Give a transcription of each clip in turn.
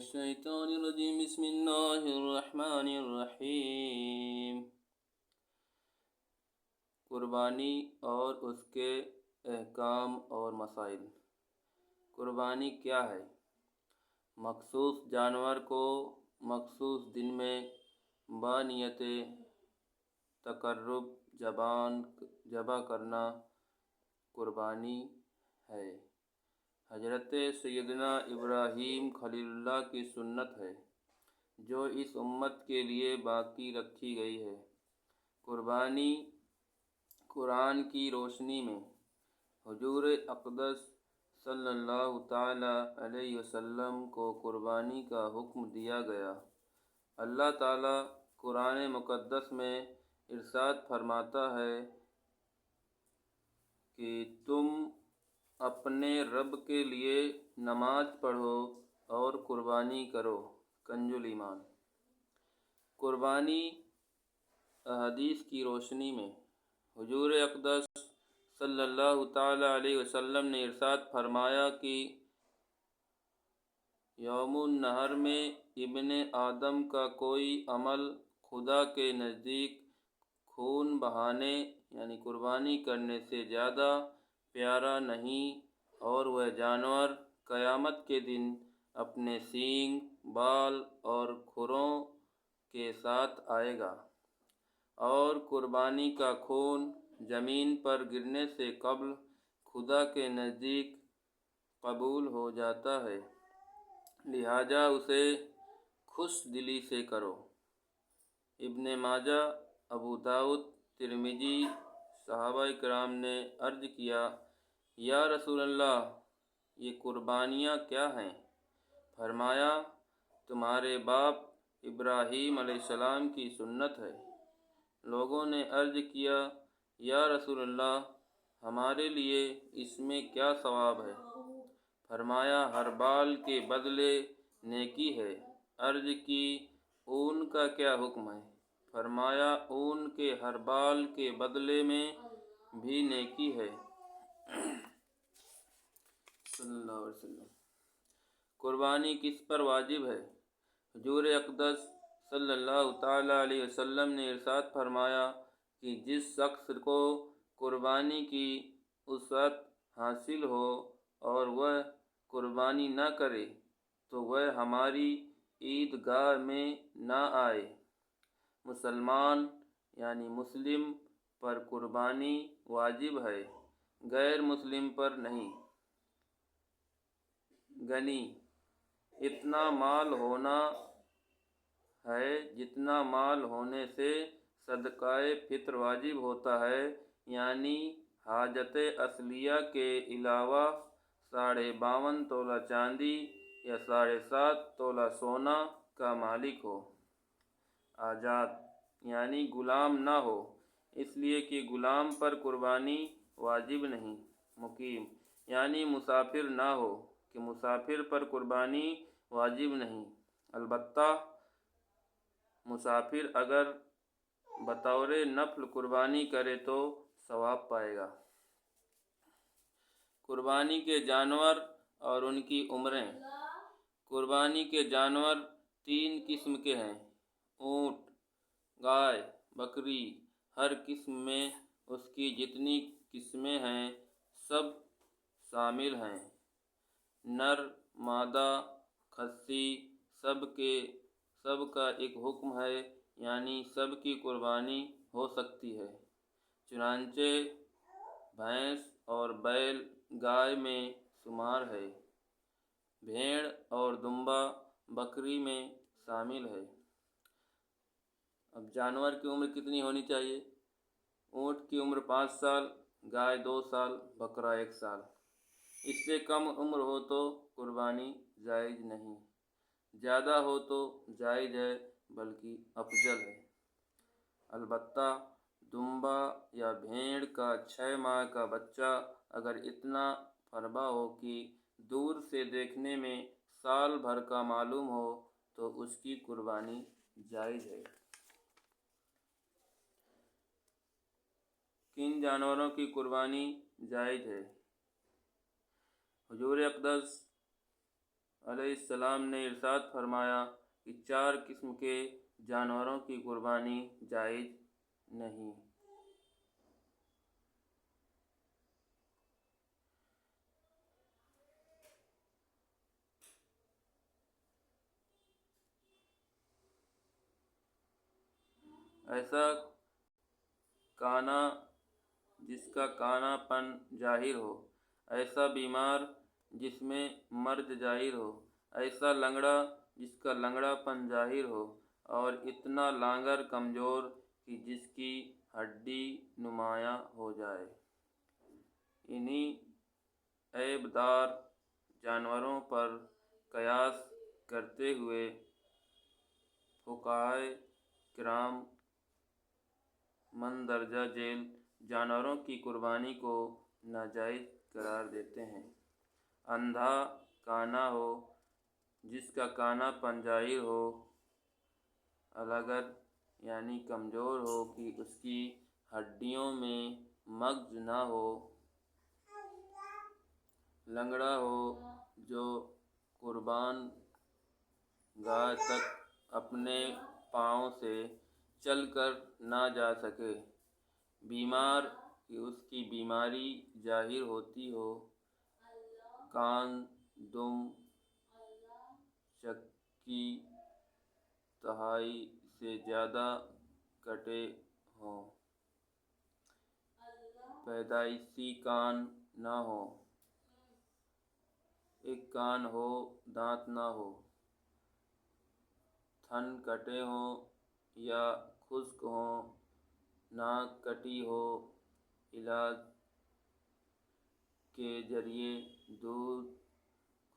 الشیطان الرجیم بسم اللہ الرحمن الرحیم۔ قربانی اور اس کے احکام اور مسائل۔ قربانی کیا ہے؟ مخصوص جانور کو مخصوص دن میں بانیت تقرب ذبح کرنا قربانی ہے۔ حضرت سیدنا ابراہیم خلیل اللہ کی سنت ہے جو اس امت کے لیے باقی رکھی گئی ہے۔ قربانی قرآن کی روشنی میں حضور اقدس صلی اللہ تعالی علیہ وسلم کو قربانی کا حکم دیا گیا۔ اللہ تعالی قرآن مقدس میں ارشاد فرماتا ہے کہ تم اپنے رب کے لیے نماز پڑھو اور قربانی کرو۔ کنز ایمان۔ قربانی احادیث کی روشنی میں حضور اقدس صلی اللہ تعالی علیہ وسلم نے ارشاد فرمایا کہ یوم النحر میں ابن آدم کا کوئی عمل خدا کے نزدیک خون بہانے یعنی قربانی کرنے سے زیادہ پیارا نہیں، اور وہ جانور قیامت کے دن اپنے سینگ، بال اور کھروں کے ساتھ آئے گا، اور قربانی کا خون زمین پر گرنے سے قبل خدا کے نزدیک قبول ہو جاتا ہے، لہٰذا اسے خوش دلی سے کرو۔ ابن ماجہ، ابو داؤد، ترمذی۔ صحابہ کرام نے عرض کیا، یا رسول اللہ، یہ قربانیاں کیا ہیں؟ فرمایا، تمہارے باپ ابراہیم علیہ السلام کی سنت ہے۔ لوگوں نے عرض کیا، یا رسول اللہ، ہمارے لیے اس میں کیا ثواب ہے؟ فرمایا، ہر بال کے بدلے نیکی ہے۔ عرض کی، اون کا کیا حکم ہے؟ فرمایا، اون کے ہر بال کے بدلے میں بھی نیکی ہے۔ صلی اللہ علیہ وسلم۔ قربانی کس پر واجب ہے؟ حضور اقدس صلی اللہ تعالی علیہ وسلم نے ارشاد فرمایا کہ جس شخص کو قربانی کی وسعت حاصل ہو اور وہ قربانی نہ کرے تو وہ ہماری عیدگاہ میں نہ آئے۔ مسلمان یعنی مسلم پر قربانی واجب ہے، غیر مسلم پر نہیں۔ غنی، اتنا مال ہونا ہے جتنا مال ہونے سے صدقہ فطر واجب ہوتا ہے، یعنی حاجت اصلیہ کے علاوہ 52.5 تولہ چاندی یا 7.5 تولہ سونا کا مالک ہو۔ آزاد، یعنی غلام نہ ہو، اس لیے کہ غلام پر قربانی واجب نہیں۔ مقیم، یعنی مسافر نہ ہو کہ مسافر پر قربانی واجب نہیں، البتہ مسافر اگر بطور نفل قربانی کرے تو ثواب پائے گا۔ قربانی کے جانور اور ان کی عمریں۔ قربانی کے جانور 3 قسم کے ہیں: اونٹ، گائے، بکری۔ ہر قسم میں اس کی جتنی قسمیں ہیں سب شامل ہیں۔ نر، مادہ، خصی، سب کا ایک حکم ہے، یعنی سب کی قربانی ہو سکتی ہے۔ چنانچہ بھینس اور بیل گائے میں شمار ہے، بھیڑ اور دمبا بکری میں شامل ہے۔ اب جانور کی عمر کتنی ہونی چاہیے؟ اونٹ کی عمر 5 سال، گائے 2 سال، بکرا 1 سال۔ اس سے کم عمر ہو تو قربانی جائز نہیں، زیادہ ہو تو جائز ہے بلکہ افضل ہے۔ البتہ دمبا یا بھیڑ کا 6 ماہ کا بچہ اگر اتنا فربا ہو کہ دور سے دیکھنے میں سال بھر کا معلوم ہو تو اس کی قربانی جائز ہے۔ کن جانوروں کی قربانی جائز ہے؟ حضور اقدس علیہ السلام نے ارشاد فرمایا کہ 4 قسم کے جانوروں کی قربانی جائز نہیں۔ ایسا کانا جس کا کانا پن ظاہر ہو، ایسا بیمار جس میں مرض ظاہر ہو، ایسا لنگڑا جس کا لنگڑا پن ظاہر ہو، اور اتنا لانگر کمزور کہ جس کی ہڈی نمایاں ہو جائے۔ انہی عیبدار جانوروں پر قیاس کرتے ہوئے فقہائے کرام مندرجہ ذیل جانوروں کی قربانی کو ناجائز قرار دیتے ہیں۔ اندھا کانا ہو جس کا کانا پن ظاہر ہو، الگر یعنی کمزور ہو کہ اس کی ہڈیوں میں مغز نہ ہو، لنگڑا ہو جو قربان گاہ تک اپنے پاؤں سے چل کر نہ جا سکے، بیمار کہ اس کی بیماری ظاہر ہوتی ہو، کان دم چکی تہائی سے زیادہ کٹے ہوں، پیدائشی کان نہ ہو، ایک کان ہو دانت نہ ہو، تھن کٹے ہوں یا خشک ہوں، ناک کٹی ہو، علاج کے ذریعے دودھ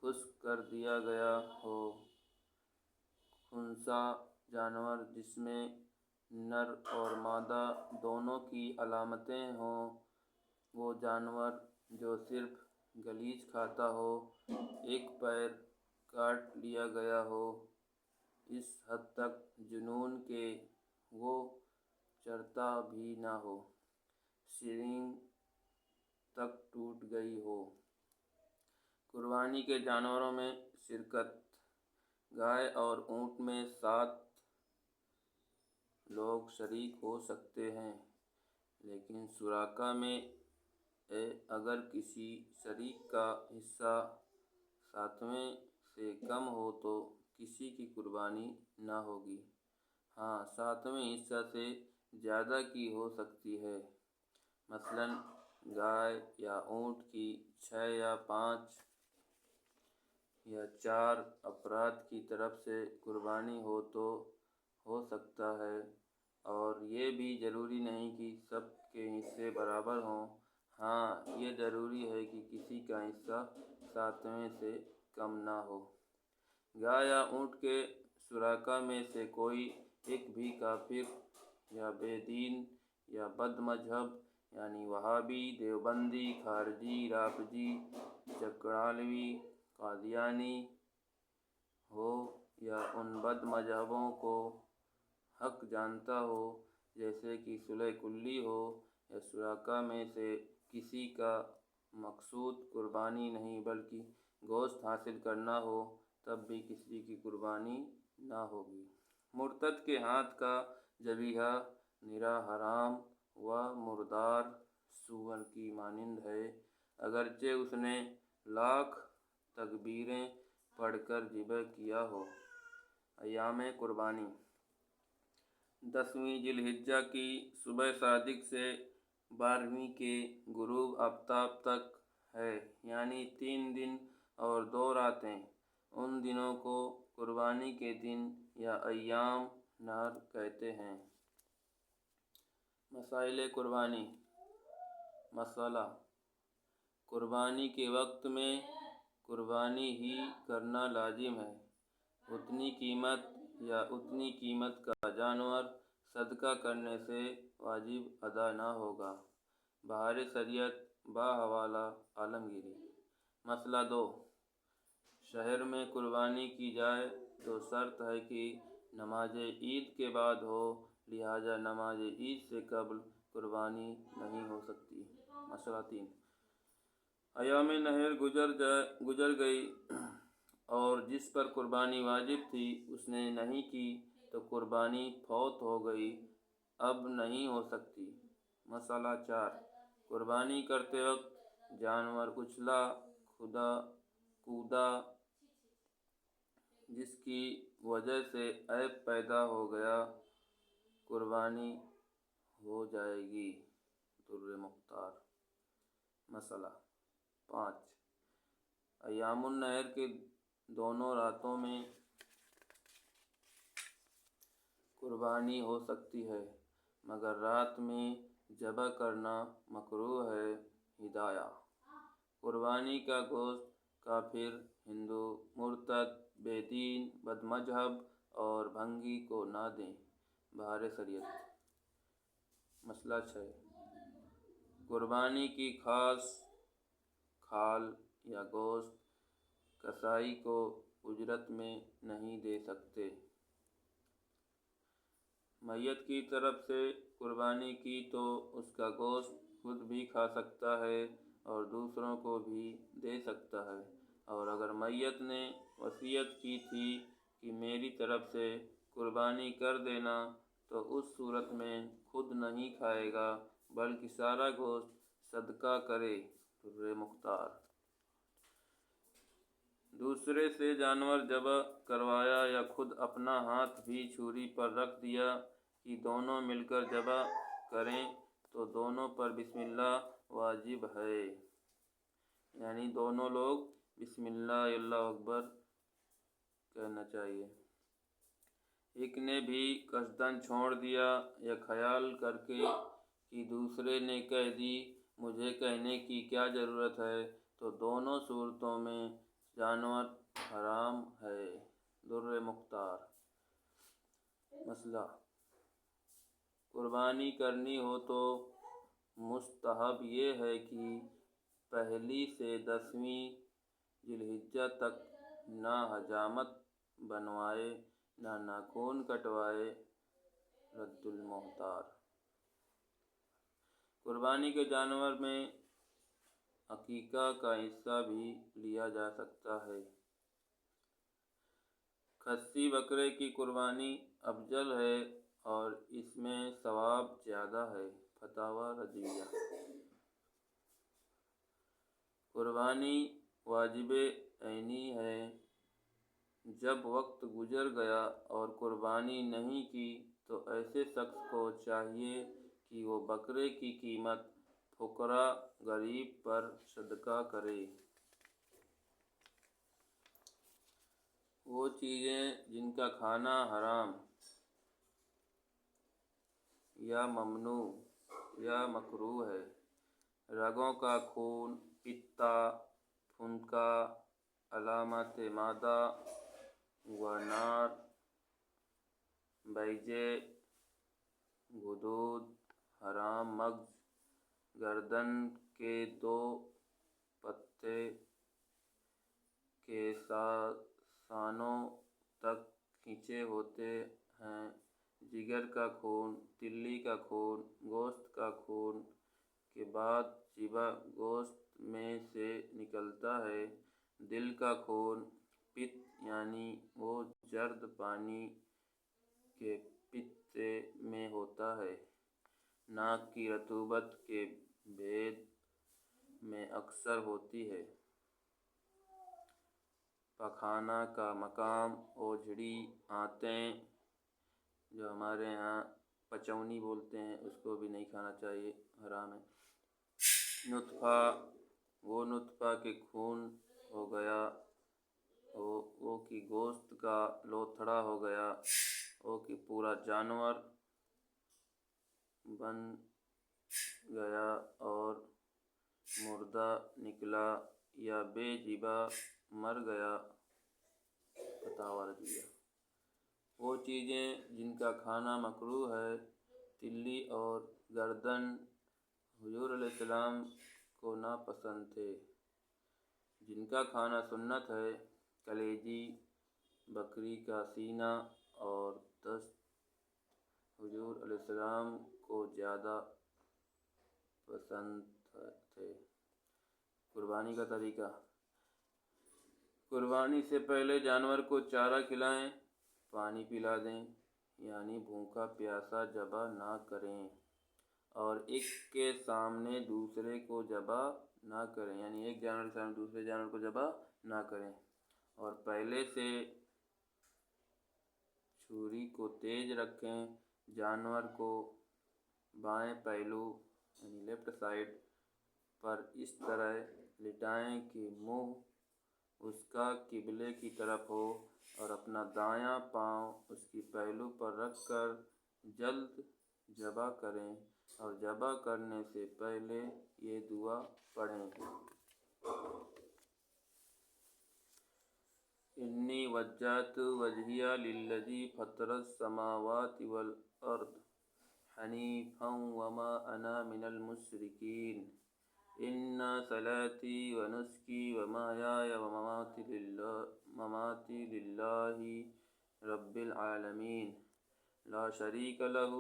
خشک کر دیا گیا ہو، خنثی جانور جس میں نر اور مادہ دونوں کی علامتیں ہوں، وہ جانور جو صرف گلیچ کھاتا ہو، ایک پیر کاٹ لیا گیا ہو اس حد تک جنون کہ وہ چرتا بھی نہ ہو، سینگ تک ٹوٹ گئی ہو۔ قربانی کے جانوروں میں شرکت: گائے اور اونٹ میں 7 لوگ شریک ہو سکتے ہیں، لیکن شرکاء میں اگر کسی شریک کا حصہ 7ویں سے کم ہو تو کسی کی قربانی نہ ہوگی۔ ہاں، 7ویں حصہ سے زیادہ کی ہو سکتی ہے، مثلاً گائے یا اونٹ کی 6 یا 5 یا 4 افراد کی طرف سے قربانی ہو تو ہو سکتا ہے، اور یہ بھی ضروری نہیں کہ سب کے حصے برابر ہوں۔ ہاں، یہ ضروری ہے کہ کسی کا حصہ 7ویں سے کم نہ ہو۔ گائے یا اونٹ کے شرکاء میں سے کوئی ایک بھی کافر یا بے دین یا بد مذہب یعنی وہابی، دیوبندی، خارجی، رافضی، چکمالوی، قادیانی ہو یا ان بد مذہبوں کو حق جانتا ہو جیسے کہ صلح کلی ہو، یا شرکاء میں سے کسی کا مقصود قربانی نہیں بلکہ گوشت حاصل کرنا ہو، تب بھی کسی کی قربانی نہ ہوگی۔ مرتد کے ہاتھ کا ذبیحہ نرا حرام و مردار سور کی مانند ہے، اگرچہ اس نے لاکھ تکبیریں پڑھ کر ذبح کیا ہو۔ ایام قربانی: 10ویں ذی الحجہ کی صبح صادق سے 12ویں کے غروب آفتاب تک ہے، یعنی 3 دن اور 2 راتیں۔ ان دنوں کو قربانی کے دن یا ایام نحر کہتے ہیں۔ مسائل قربانی: مسئلہ: قربانی کے وقت میں قربانی ہی کرنا لازم ہے۔ اتنی قیمت یا اتنی قیمت کا جانور صدقہ کرنے سے واجب ادا نہ ہوگا۔ بہار شریعت بحوالہ عالمگیری۔ مسئلہ 2: شہر میں قربانی کی جائے تو شرط ہے کہ نماز عید کے بعد ہو، لہٰذا نماز عید سے قبل قربانی نہیں ہو سکتی۔ مسئلہ 3: ایام نحر گزر گئی اور جس جس پر قربانی واجب تھی اس نے نہیں کی تو قربانی فوت ہو گئی، اب نہیں ہو سکتی۔ مسئلہ 4، قربانی کرتے وقت جانور اچھلا کودا جس کی وجہ سے عیب پیدا ہو گیا، قربانی ہو جائے گی۔ در مختار۔ مسئلہ 5، ایام النحر کے دونوں راتوں میں قربانی ہو سکتی ہے مگر رات میں ذبح کرنا مکروہ ہے۔ ہدایہ، قربانی کا گوشت کافر، ہندو، مرتد، بے دین، بد مذہب اور بھنگی کو نہ دیں۔ بہار شریعت۔ مسئلہ 6، قربانی کی خاص کھال یا گوشت کسائی کو اجرت میں نہیں دے سکتے۔ میت کی طرف سے قربانی کی تو اس کا گوشت خود بھی کھا سکتا ہے اور دوسروں کو بھی دے سکتا ہے، اور اگر میت نے وصیت کی تھی کہ میری طرف سے قربانی کر دینا تو اس صورت میں خود نہیں کھائے گا بلکہ سارا گوشت صدقہ کرے۔ در مختار۔ دوسرے سے جانور ذبح کروایا یا خود اپنا ہاتھ بھی چھری پر رکھ دیا کہ دونوں مل کر ذبح کریں تو دونوں پر بسم اللہ واجب ہے، یعنی دونوں لوگ بسم اللہ اللہ اکبر کہنا چاہیے۔ ایک نے بھی قصداً چھوڑ دیا یا خیال کر کے کہ دوسرے نے کہہ دی مجھے کہنے کی کیا ضرورت ہے تو دونوں صورتوں میں جانور حرام ہے۔ در مختار۔ مسئلہ، قربانی کرنی ہو تو مستحب یہ ہے کہ پہلی سے 10ویں ذی الحجہ تک نہ حجامت بنوائے نہ ناخن کٹوائے۔ رد المختار۔ قربانی کے جانور میں عقیقہ کا حصہ بھی لیا جا سکتا ہے۔ خصی بکرے کی قربانی افضل ہے اور اس میں ثواب زیادہ ہے۔ فتاوی رضویہ۔ قربانی واجب عینی ہے۔ جب وقت گزر گیا اور قربانی نہیں کی تو ایسے شخص کو چاہیے کہ وہ بکرے کی قیمت فقراء غریب پر صدقہ کرے۔ وہ چیزیں جن کا کھانا حرام یا ممنوع یا مکروہ ہے، رگوں کا خون، پتا، پھنکا، علامات معدہ، ونار، بیضے، غدود، حرام مغز، گردن کے 2 پتے کے سانوں تک کھینچے ہوتے ہیں، جگر کا خون، تلی کا خون، گوشت کا خون کے بعد ذبح گوشت میں سے نکلتا ہے، دل کا خون، پت یعنی وہ زرد پانی کے پتے میں ہوتا ہے، ناک کی رطوبت کے بید میں اکثر ہوتی ہے، پخانہ کا مقام، اوجھڑی، آنتیں جو ہمارے ہاں پچونی بولتے ہیں اس کو بھی نہیں کھانا چاہیے، حرام ہے، نطفہ، وہ نطفہ کہ خون ہو گیا، وہ کہ گوشت کا لوتھڑا ہو گیا، وہ کہ پورا جانور بن گیا اور مردہ نکلا یا بے ذبح مر گیا۔ فتاوی رضویہ۔ وہ چیزیں جن کا کھانا مکروہ ہے، تلی اور گردن حضور علیہ السلام کو ناپسند تھے، جن کا کھانا سنت ہے، کلیجی، بکری کا سینہ اور دست حضور علیہ السلام کو زیادہ پسند تھے۔ قربانی کا طریقہ، قربانی سے پہلے جانور کو چارہ کھلائیں، پانی پلا دیں، یعنی بھوکا پیاسا ذبح نہ کریں، اور ایک کے سامنے دوسرے کو ذبح نہ کریں، یعنی ایک جانور کے سامنے دوسرے جانور کو ذبح نہ کریں، اور پہلے سے چھری کو تیز رکھیں، جانور کو بائیں پہلو یعنی لیفٹ سائڈ پر اس طرح لٹائیں کہ منہ اس کا قبلے کی طرف ہو، اور اپنا دایاں پاؤں اس کی پہلو پر رکھ کر جلد ذبح کریں، اور ذبح کرنے سے پہلے یہ دعا پڑھیں: انی وجہت وجہی للذی فطر السماوات والارض حنیفا وما انا من المشرکین، ان صلاتی ونسکی ومحیای ومماتی للہ رب العالمین لا شریک لہ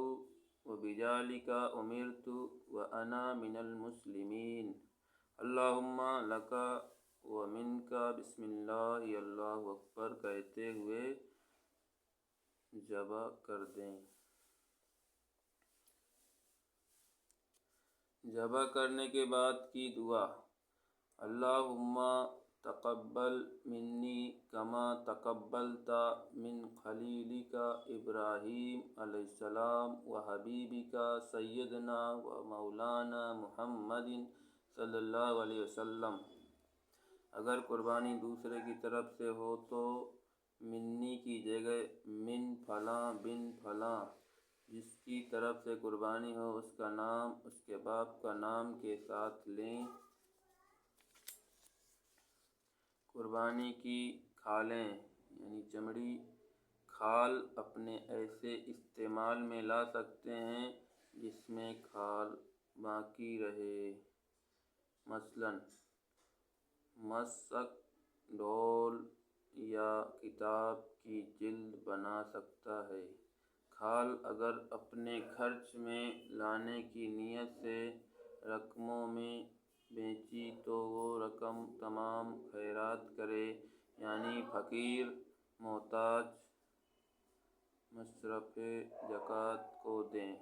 وبذالک امرت وانا من المسلمین، اللہم لک ومنک بسم اللہ اللہ اکبر کہتے ہوئے ذبح کر دیں۔ ذبح کرنے کے بعد کی دعا: اللہم تقبل منی کما تقبلت من خلیلک ابراہیم علیہ السلام وحبیبک سیدنا و مولانا محمد صلی اللہ علیہ وسلم۔ اگر قربانی دوسرے کی طرف سے ہو تو منی کی جگہ من فلاں بن فلاں، جس کی طرف سے قربانی ہو اس کا نام اس کے باپ کا نام کے ساتھ لیں۔ قربانی کی کھالیں یعنی چمڑی، کھال اپنے ایسے استعمال میں لا سکتے ہیں جس میں کھال باقی رہے، مثلاً مسک، ڈھول یا کتاب کی جلد بنا سکتا ہے۔ کھال اگر اپنے خرچ میں لانے کی نیت سے رقموں میں بیچی تو وہ رقم تمام خیرات کرے، یعنی فقیر، محتاج، مصرف زکوٰۃ کو دیں۔